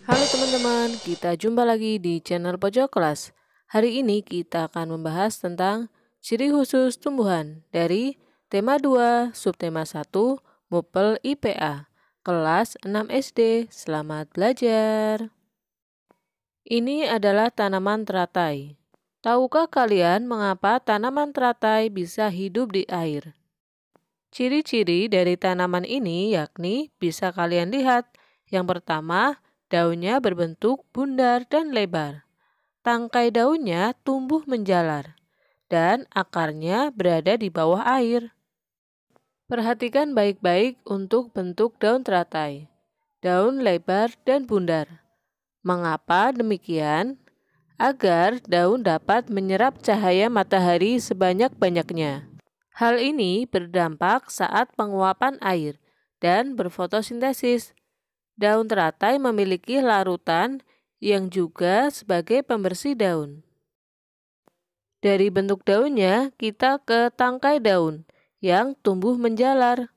Halo teman-teman, kita jumpa lagi di channel Pojok Kelas. Hari ini kita akan membahas tentang ciri khusus tumbuhan dari tema 2, subtema 1, Mupel IPA, kelas 6 SD. Selamat belajar. Ini adalah tanaman teratai. Tahukah kalian mengapa tanaman teratai bisa hidup di air? Ciri-ciri dari tanaman ini yakni bisa kalian lihat. Yang pertama, daunnya berbentuk bundar dan lebar. Tangkai daunnya tumbuh menjalar dan akarnya berada di bawah air. Perhatikan baik-baik untuk bentuk daun teratai. Daun lebar dan bundar. Mengapa demikian? Agar daun dapat menyerap cahaya matahari sebanyak-banyaknya. Hal ini berdampak saat penguapan air dan berfotosintesis. Daun teratai memiliki larutan yang juga sebagai pembersih daun. Dari bentuk daunnya, kita ke tangkai daun yang tumbuh menjalar.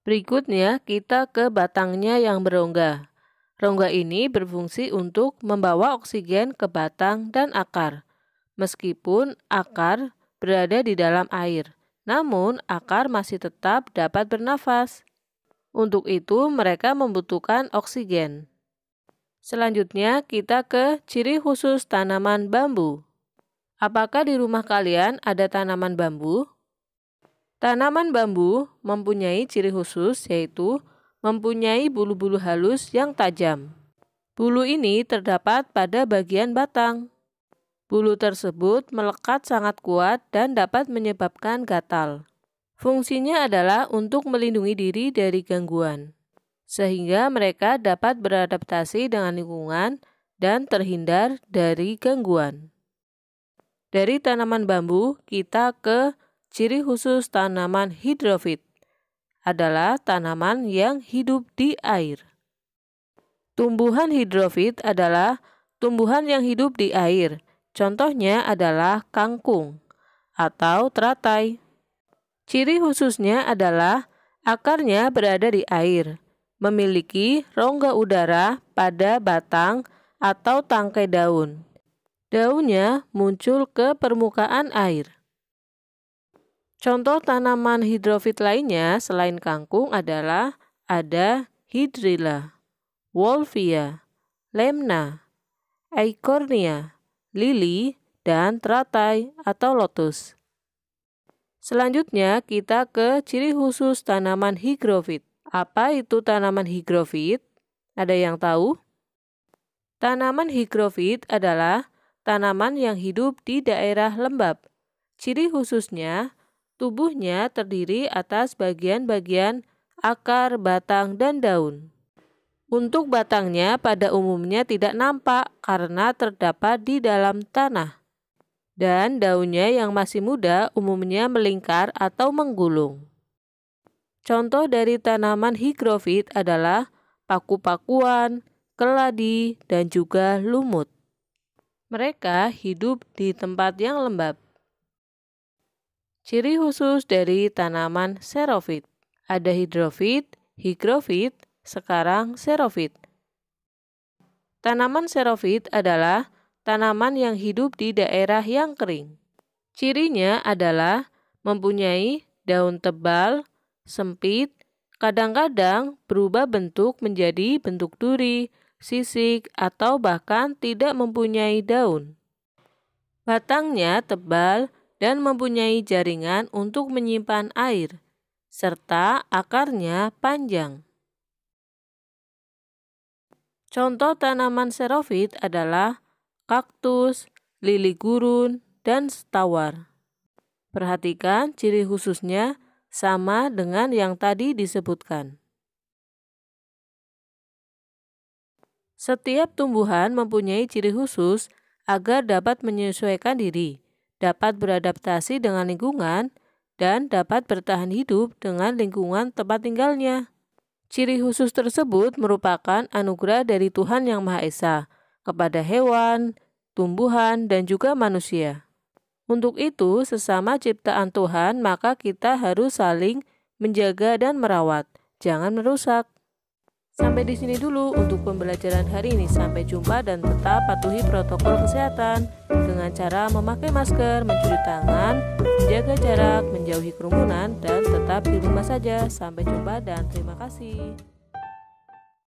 Berikutnya, kita ke batangnya yang berongga. Rongga ini berfungsi untuk membawa oksigen ke batang dan akar. Meskipun akar berada di dalam air, namun akar masih tetap dapat bernafas. Untuk itu, mereka membutuhkan oksigen. Selanjutnya, kita ke ciri khusus tanaman bambu. Apakah di rumah kalian ada tanaman bambu? Tanaman bambu mempunyai ciri khusus, yaitu mempunyai bulu-bulu halus yang tajam. Bulu ini terdapat pada bagian batang. Bulu tersebut melekat sangat kuat dan dapat menyebabkan gatal. Fungsinya adalah untuk melindungi diri dari gangguan, sehingga mereka dapat beradaptasi dengan lingkungan dan terhindar dari gangguan. Dari tanaman bambu, kita ke ciri khusus tanaman hidrofit. Adalah tanaman yang hidup di air. Tumbuhan hidrofit adalah tumbuhan yang hidup di air. Contohnya adalah kangkung atau teratai. Ciri khususnya adalah akarnya berada di air, memiliki rongga udara pada batang atau tangkai daun. Daunnya muncul ke permukaan air. Contoh tanaman hidrofit lainnya selain kangkung adalah ada hydrilla, wolffia, lemna, eichhornia, lili, dan teratai atau lotus. Selanjutnya kita ke ciri khusus tanaman higrofit. Apa itu tanaman higrofit? Ada yang tahu? Tanaman higrofit adalah tanaman yang hidup di daerah lembab. Ciri khususnya, tubuhnya terdiri atas bagian-bagian akar, batang, dan daun. Untuk batangnya pada umumnya tidak nampak karena terdapat di dalam tanah. Dan daunnya yang masih muda umumnya melingkar atau menggulung. Contoh dari tanaman higrofit adalah paku-pakuan, keladi, dan juga lumut. Mereka hidup di tempat yang lembab. Ciri khusus dari tanaman xerofit. Ada hidrofit, higrofit, sekarang xerofit. Tanaman xerofit adalah tanaman yang hidup di daerah yang kering. Cirinya adalah mempunyai daun tebal, sempit, kadang-kadang berubah bentuk menjadi bentuk duri, sisik, atau bahkan tidak mempunyai daun. Batangnya tebal dan mempunyai jaringan untuk menyimpan air, serta akarnya panjang. Contoh tanaman xerofit adalah kaktus, lili gurun, dan tawar. Perhatikan ciri khususnya sama dengan yang tadi disebutkan. Setiap tumbuhan mempunyai ciri khusus agar dapat menyesuaikan diri, dapat beradaptasi dengan lingkungan, dan dapat bertahan hidup dengan lingkungan tempat tinggalnya. Ciri khusus tersebut merupakan anugerah dari Tuhan Yang Maha Esa kepada hewan, tumbuhan, dan juga manusia. Untuk itu, sesama ciptaan Tuhan, maka kita harus saling menjaga dan merawat, jangan merusak. Sampai di sini dulu untuk pembelajaran hari ini. Sampai jumpa dan tetap patuhi protokol kesehatan dengan cara memakai masker, mencuci tangan, menjaga jarak, menjauhi kerumunan, dan tetap di rumah saja. Sampai jumpa dan terima kasih.